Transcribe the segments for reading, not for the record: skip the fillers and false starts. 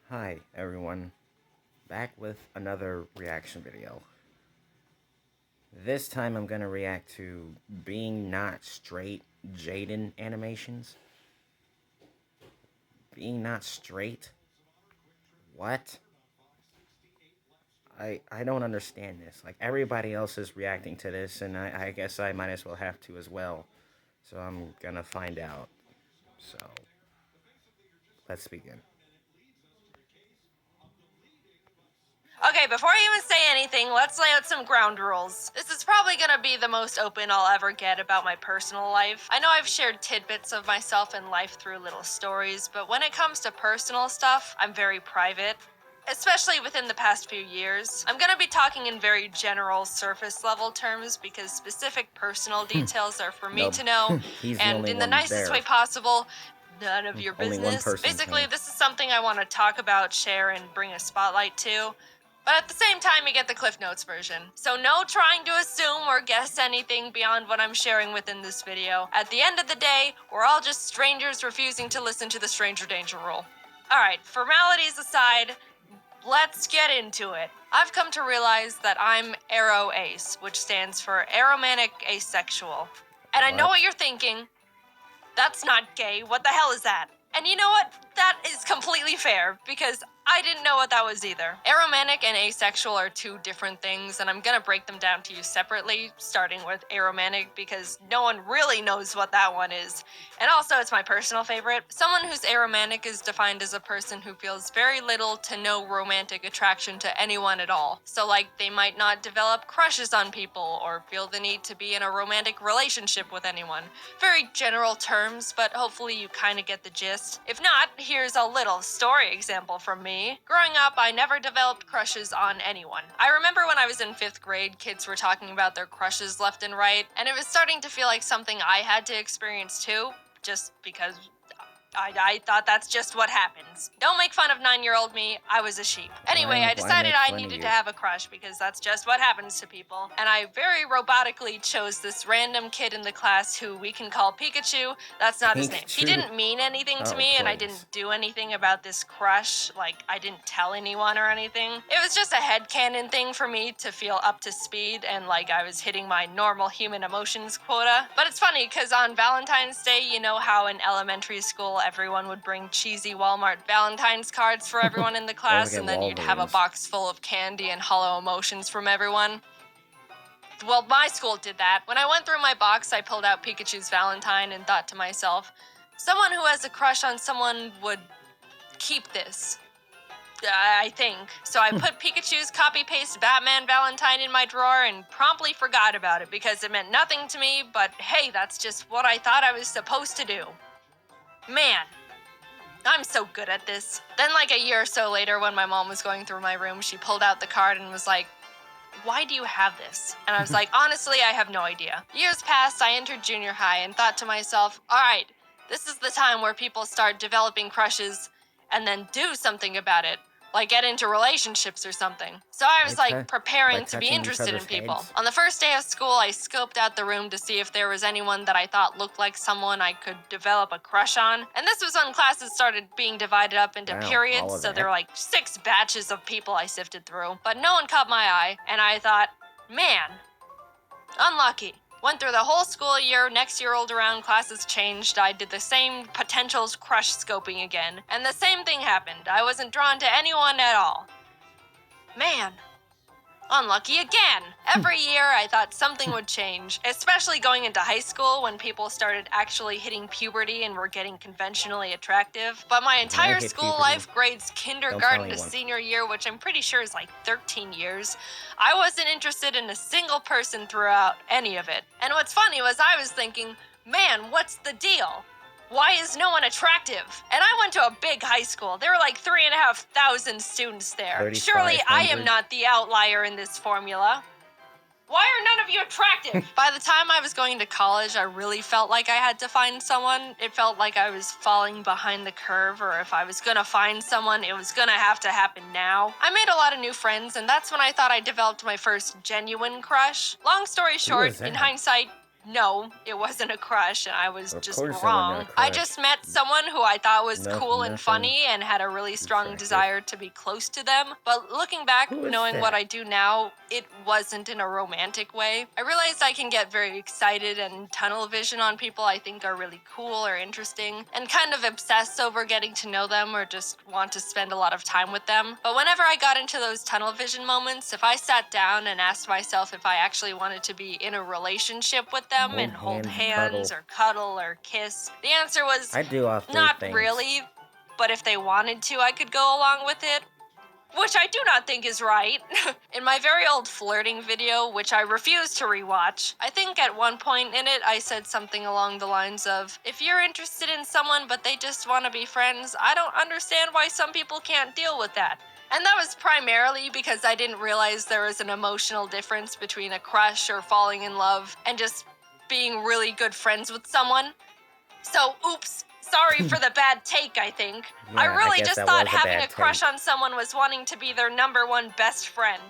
Hi everyone, back with another reaction video. This time I'm gonna react to Being Not Straight Jaiden animations. Being Not Straight? What? I don't understand this. Like everybody else is reacting to this and I guess I might as well have to as well. So I'm gonna find out. So let's begin. Okay, before I even say anything, let's lay out some ground rules. This is probably gonna be the most open I'll ever get about my personal life. I know I've shared tidbits of myself and life through little stories, but when it comes to personal stuff, I'm very private. Especially within the past few years. I'm gonna be talking in very general surface level terms because specific personal details are for me Nope. to know, He's the and only in the one nicest there. way possible, none of your Only one business. person Basically, can. this is something I want to talk about, share, and bring a spotlight to. But at the same time, you get the Cliff Notes version. So no trying to assume or guess anything beyond what I'm sharing within this video. At the end of the day, we're all just strangers refusing to listen to the stranger danger rule. Alright, formalities aside, let's get into it. I've come to realize that I'm ARO-ACE, which stands for Aromantic Asexual. And I know what you're thinking. That's not gay. What the hell is that? And you know what? That is completely fair, because I didn't know what that was either. Aromantic and asexual are two different things, and I'm gonna break them down to you separately, starting with aromantic, because no one really knows what that one is. And also, it's my personal favorite. Someone who's aromantic is defined as a person who feels very little to no romantic attraction to anyone at all. So, like, they might not develop crushes on people, or feel the need to be in a romantic relationship with anyone. Very general terms, but hopefully you kind of get the gist. If not, here's a little story example from me. Growing up, I never developed crushes on anyone. I remember when I was in 5th grade, kids were talking about their crushes left and right, and it was starting to feel like something I had to experience too, just because I thought that's just what happens. Don't make fun of 9-year-old me, I was a sheep. Anyway, I Why decided make I fun of needed you? to have a crush because that's just what happens to people. And I very robotically chose this random kid in the class who we can call Pikachu. That's not his name. He Pikachu? didn't mean anything to Oh, me, and I please. didn't do anything about this crush. Like, I didn't tell anyone or anything. It was just a headcanon thing for me to feel up to speed and like I was hitting my normal human emotions quota. But it's funny, because on Valentine's Day, you know how in elementary school everyone would bring cheesy Walmart Valentine's cards for everyone in the class, Like and then you'd have a Wolverines. box full of candy and hollow emotions from everyone? Well, my school did that. When I went through my box, I pulled out Pikachu's Valentine and thought to myself, someone who has a crush on someone would keep this. I think. So I put Pikachu's copy-paste Batman Valentine in my drawer and promptly forgot about it because it meant nothing to me, but hey, that's just what I thought I was supposed to do. Man, I'm so good at this. Then like a year or so later, when my mom was going through my room, she pulled out the card and was like, why do you have this? And I was like, honestly, I have no idea. Years passed, I entered junior high and thought to myself, all right, this is the time where people start developing crushes and then do something about it. Like get into relationships or something. So I was like preparing to be touching each interested in other's people. heads? On the first day of school, I scoped out the room to see if there was anyone that I thought looked like someone I could develop a crush on. And this was when classes started being divided up into Wow, all periods, of so that? there were like 6 batches of people I sifted through. But no one caught my eye, and I thought, man, unlucky. Went through the whole school year, next year rolled around, classes changed, I did the same potentials crush scoping again, and the same thing happened. I wasn't drawn to anyone at all. Man, unlucky again. Every year I thought something would change, especially going into high school when people started actually hitting puberty and were getting conventionally attractive. But my entire hit school puberty, life, grades kindergarten to anyone. senior year, which I'm pretty sure is like 13 years, I wasn't interested in a single person throughout any of it. And what's funny was I was thinking, man, what's the deal? Why is no one attractive? And I went to a big high school. There were like 3,500 students there. Surely I am 3,500? not the outlier in this formula. Why are none of you attractive? By the time I was going to college, I really felt like I had to find someone. It felt like I was falling behind the curve, or if I was gonna find someone, it was gonna have to happen now. I made a lot of new friends, and that's when I thought I developed my first genuine crush. Long story short, in hindsight, no, it wasn't a crush, and I was Of just course it wasn't wrong. a I crush. just met someone who I thought was No, cool and nothing funny and had a really strong attractive. desire to be close to them. But looking back, Who is knowing what that? I do now, it wasn't in a romantic way. I realized I can get very excited and tunnel vision on people I think are really cool or interesting, and kind of obsess over getting to know them or just want to spend a lot of time with them. But whenever I got into those tunnel vision moments, if I sat down and asked myself if I actually wanted to be in a relationship with them and hold hands or cuddle or kiss, the answer was I do all three not things. really. But if they wanted to, I could go along with it. Which I do not think is right. In my very old flirting video, which I refuse to rewatch, I think at one point in it I said something along the lines of, if you're interested in someone but they just want to be friends, I don't understand why some people can't deal with that. And that was primarily because I didn't realize there was an emotional difference between a crush or falling in love and just being really good friends with someone. So, oops. Sorry for the bad take, I think. Yeah, I really guess just that thought was a having bad a crush take. on someone was wanting to be their number one best friend.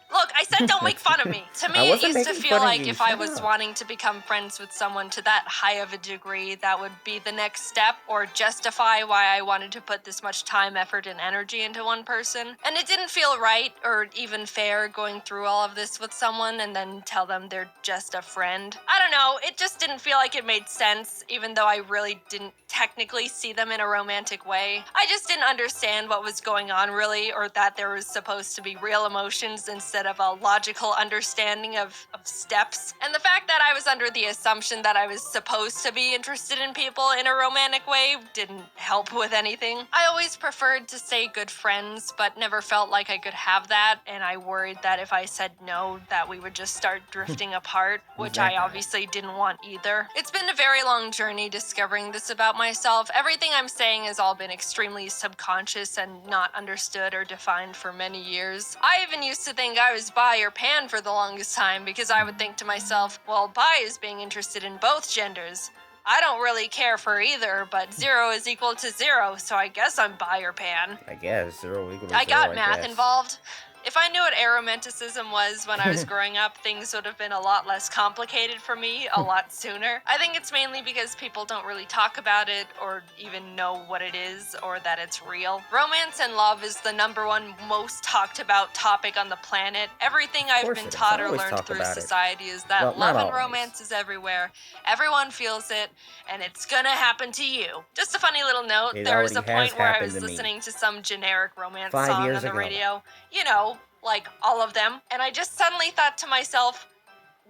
Look, I said don't make fun of me. To me, I it wasn't used to making feel fun of like you, if I shut was up. wanting to become friends with someone to that high of a degree, that would be the next step or justify why I wanted to put this much time, effort, and energy into one person. And it didn't feel right or even fair going through all of this with someone and then tell them they're just a friend. I don't know, it just didn't feel like it made sense, even though I really didn't technically see them in a romantic way. I just didn't understand what was going on really, or that there was supposed to be real emotions instead of a logical understanding of steps. And the fact that I was under the assumption that I was supposed to be interested in people in a romantic way didn't help with anything. I always preferred to stay good friends, but never felt like I could have that, and I worried that if I said no, that we would just start drifting apart, which that I guy? obviously didn't want either. It's been a very long journey discovering this about myself. Everything I'm saying has all been extremely subconscious and not understood or defined for many years. I even used to think I was bi or pan for the longest time because I would think to myself, well, bi is being interested in both genders. I don't really care for either, but 0 is equal to 0, so I guess I'm bi or pan. I guess 0 equals 0, I got math guess. involved. If I knew what aromanticism was when I was growing up, things would have been a lot less complicated for me a lot sooner. I think it's mainly because people don't really talk about it or even know what it is or that it's real. Romance and love is the #1 most talked about topic on the planet. Everything I've course been it is. taught I or always learned talk through about it. society is that Well, love not and always. romance is everywhere. Everyone feels it, and it's gonna happen to you. Just a funny little note, It there was a already has point where I happened was to me. listening to some generic romance 5 song years on the ago. radio. You know, like all of them. And I just suddenly thought to myself,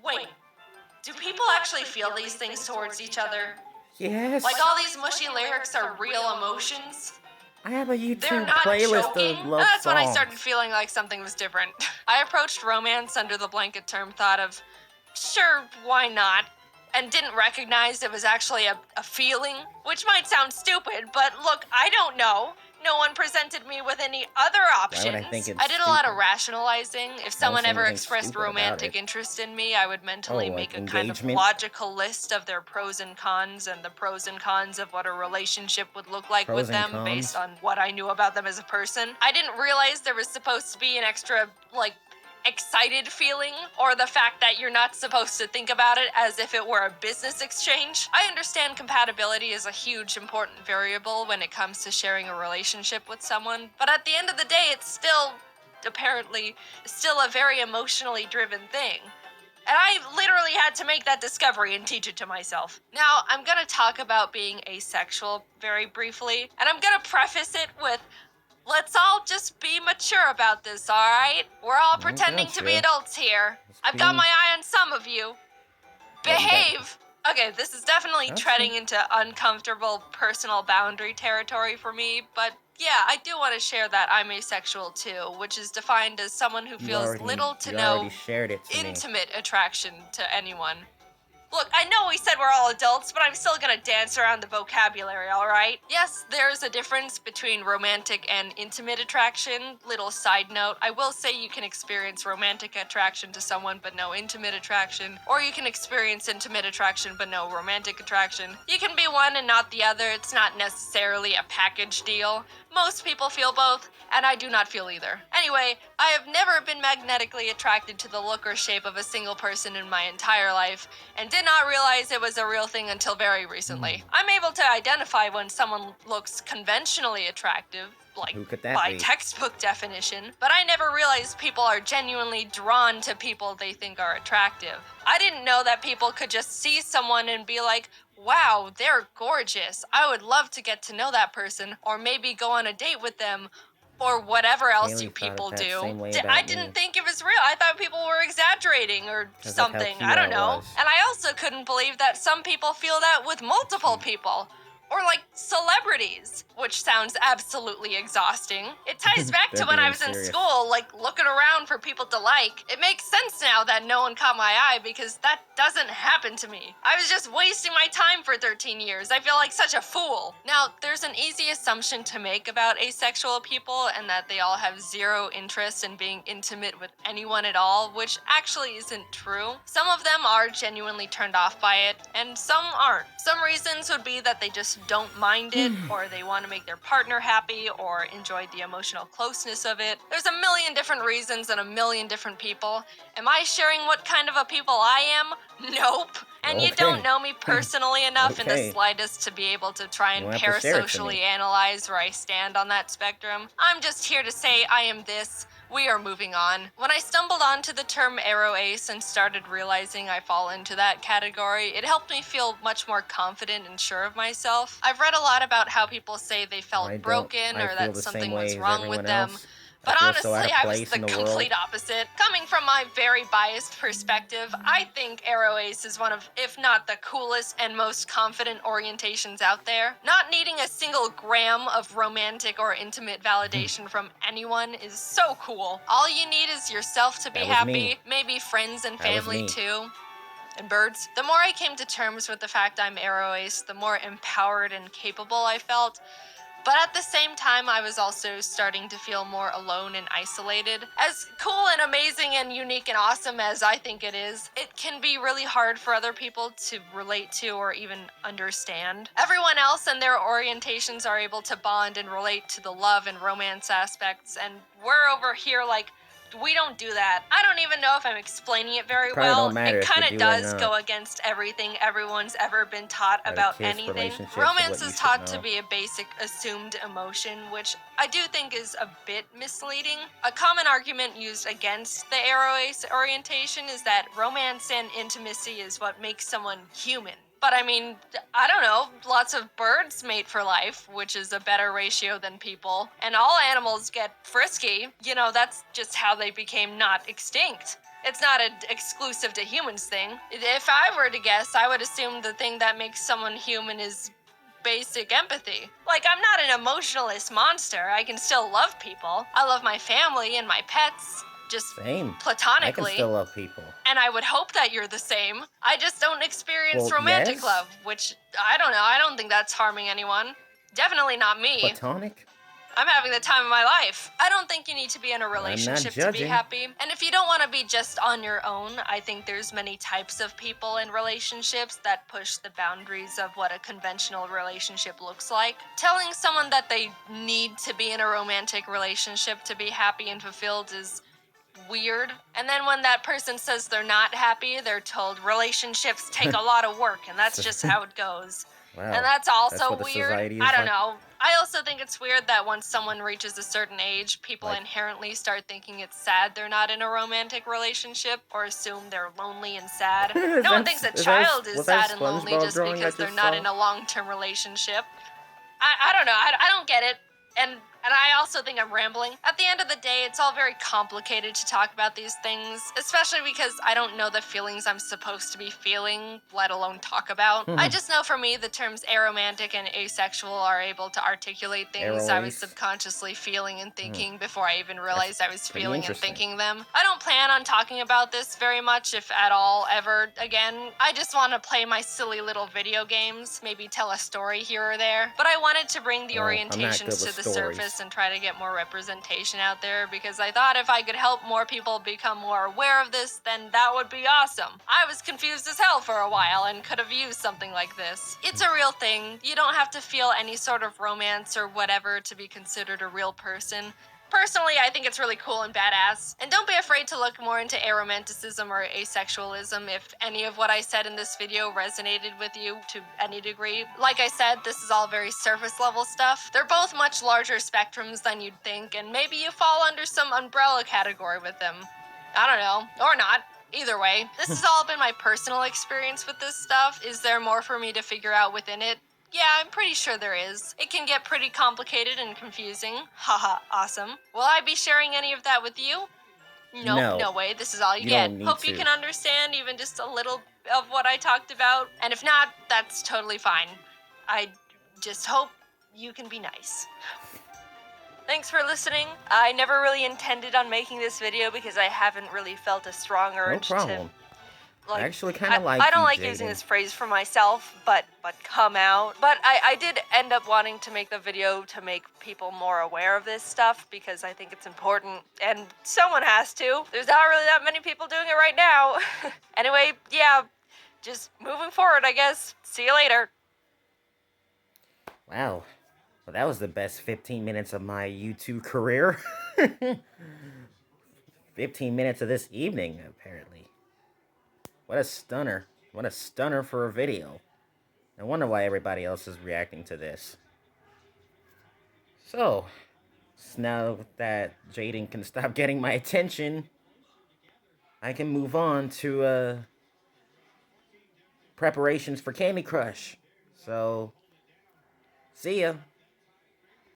wait, do people actually feel these things towards each other? Yes. Like all these mushy lyrics are real emotions? I have a They're YouTube not playlist joking? of love That's songs. when I started feeling like something was different. I approached romance under the blanket term thought of, sure, why not? And didn't recognize it was actually a feeling, which might sound stupid, but look, I don't know. No one presented me with any other options. Why would I think it's I did a lot of stupid? rationalizing. If someone see ever anything expressed stupid about romantic it. interest in me, I would mentally Oh, like make a kind of engagement? logical list of their pros and cons and the pros and cons of what a relationship would look like Pros with and them cons? based on what I knew about them as a person. I didn't realize there was supposed to be an extra, excited feeling, or the fact that you're not supposed to think about it as if it were a business exchange. I understand compatibility is a huge important variable when it comes to sharing a relationship with someone, but at the end of the day, it's still, apparently, still a very emotionally driven thing. And I literally had to make that discovery and teach it to myself. Now, I'm gonna talk about being asexual very briefly, and I'm gonna preface it with, let's all just be mature about this, alright? We're all pretending to be gotcha. adults here. Just I've got being- my eye on some of you. What, you got- Behave! Okay, this is definitely Gotcha. treading into uncomfortable personal boundary territory for me, but yeah, I do want to share that I'm asexual too, which is defined as someone who feels little to you no already shared it to me. intimate attraction to anyone. Look, I know we said we're all adults, but I'm still gonna dance around the vocabulary, alright? Yes, there's a difference between romantic and intimate attraction. Little side note, I will say you can experience romantic attraction to someone but no intimate attraction, or you can experience intimate attraction but no romantic attraction. You can be one and not the other, it's not necessarily a package deal. Most people feel both, and I do not feel either. Anyway, I have never been magnetically attracted to the look or shape of a single person in my entire life, and did not realize it was a real thing until very recently. I'm able to identify when someone looks conventionally attractive, like Who could that by be? textbook definition, but I never realized people are genuinely drawn to people they think are attractive. I didn't know that people could just see someone and be like, wow, they're gorgeous. I would love to get to know that person, or maybe go on a date with them, or whatever else Haley you thought people that do. same way I about didn't me. think it was real. I thought people were exaggerating or 'Cause of how something. cute I don't I know. was. And I also couldn't believe that some people feel that with multiple people. Or like celebrities, which sounds absolutely exhausting. It ties back to They're when I being was in serious. school, like looking around for people to like. It makes sense now that no one caught my eye because that doesn't happen to me. I was just wasting my time for 13 years. I feel like such a fool. Now, there's an easy assumption to make about asexual people and that they all have zero interest in being intimate with anyone at all, which actually isn't true. Some of them are genuinely turned off by it, and some aren't. Some reasons would be that they just don't mind it, or they want to make their partner happy, or enjoy the emotional closeness of it. There's a million different reasons and a million different people. Am I sharing what kind of a people I am? Nope. And you don't Okay. know me personally enough in the Okay. slightest to be able to try You and don't have to share it to parasocially me. analyze where I stand on that spectrum. I'm just here to say I am this. We are moving on. When I stumbled onto the term aro ace and started realizing I fall into that category, it helped me feel much more confident and sure of myself. I've read a lot about how people say they felt I don't. broken I or feel that the something same was way as wrong everyone with them. else. But I feel honestly, so out of I was place the in the complete world. opposite. Coming from my very biased perspective, I think aro ace is one of, if not the coolest and most confident orientations out there. Not needing a single gram of romantic or intimate validation from anyone is so cool. All you need is yourself to be That was happy, me. maybe friends and That was family me. too. And birds. The more I came to terms with the fact I'm aro ace, the more empowered and capable I felt. But at the same time, I was also starting to feel more alone and isolated. As cool and amazing and unique and awesome as I think it is, it can be really hard for other people to relate to or even understand. Everyone else and their orientations are able to bond and relate to the love and romance aspects, and we're over here like, we don't do that. I don't even know if I'm explaining it very Probably well. don't matter It if you kind of do or does not. go against everything everyone's ever been taught How to about kiss, anything. relationships, is Romance what you is should taught to know. be a basic assumed emotion, which I do think is a bit misleading. A common argument used against the aro ace orientation is that romance and intimacy is what makes someone human. But I mean, I don't know, lots of birds mate for life, which is a better ratio than people, and all animals get frisky. You know, that's just how they became not extinct. It's not an exclusive to humans thing. If I were to guess, I would assume the thing that makes someone human is basic empathy. Like, I'm not an emotionless monster. I can still love people. I love my family and my pets, just Same. platonically. I can still love people. And I would hope that you're the same. I just don't experience Well, romantic yes. love, which I don't know. I don't think that's harming anyone. Definitely not me. Platonic? I'm having the time of my life. I don't think you need to be in a relationship to be judging. happy. And if you don't want to be just on your own, I think there's many types of people in relationships that push the boundaries of what a conventional relationship looks like. Telling someone that they need to be in a romantic relationship to be happy and fulfilled is weird. And then when that person says they're not happy, they're told relationships take a lot of work, and that's just how it goes. Wow. And that's also what the weird. society is I don't like? know. I also think it's weird that once someone reaches a certain age, people Like- inherently start thinking it's sad they're not in a romantic relationship, or assume they're lonely and sad. No one thinks a child is sad and lonely SpongeBob just drawing I because they're just not saw? in a long-term relationship. I don't know. I don't get it. And I also think I'm rambling. At the end of the day, it's all very complicated to talk about these things, especially because I don't know the feelings I'm supposed to be feeling, let alone talk about. I just know for me, the terms aromantic and asexual are able to articulate things I was Aroace. subconsciously feeling and thinking before I even realized I was pretty feeling and interesting. thinking them. I don't plan on talking about this very much, if at all, ever again. I just want to play my silly little video games, maybe tell a story here or there. But I wanted to bring the Well, I'm not orientations good to with the stories. surface this and try to get more representation out there, because I thought if I could help more people become more aware of this, then that would be awesome. I was confused as hell for a while and could have used something like this. It's a real thing. You don't have to feel any sort of romance or whatever to be considered a real person. Personally, I think it's really cool and badass. And don't be afraid to look more into aromanticism or asexualism if any of what I said in this video resonated with you to any degree. Like I said, this is all very surface level stuff. They're both much larger spectrums than you'd think, and maybe you fall under some umbrella category with them. I don't know, or not. Either way, this has all been my personal experience with this stuff. Is there more for me to figure out within it? Yeah, I'm pretty sure there is. It can get pretty complicated and confusing. Haha, awesome. Will I be sharing any of that with you? Nope, No, no way. This is all you you get. don't need Hope you to. can understand even just a little of what I talked about. And if not, that's totally fine. I just hope you can be nice. Thanks for listening. I never really intended on making this video because I haven't really felt a strong No urge problem. to, like, I actually kind of like I don't you, like Jaiden. using this phrase for myself, but come out. But I did end up wanting to make the video to make people more aware of this stuff because I think it's important, and someone has to. There's not really that many people doing it right now. Anyway, yeah, just moving forward, I guess. See you later. Wow. Well, that was the best 15 minutes of my YouTube career. 15 minutes of this evening, apparently. What a stunner. What a stunner for a video. I wonder why everybody else is reacting to this. So, now that Jaiden can stop getting my attention, I can move on to preparations for Candy Crush. So, see ya.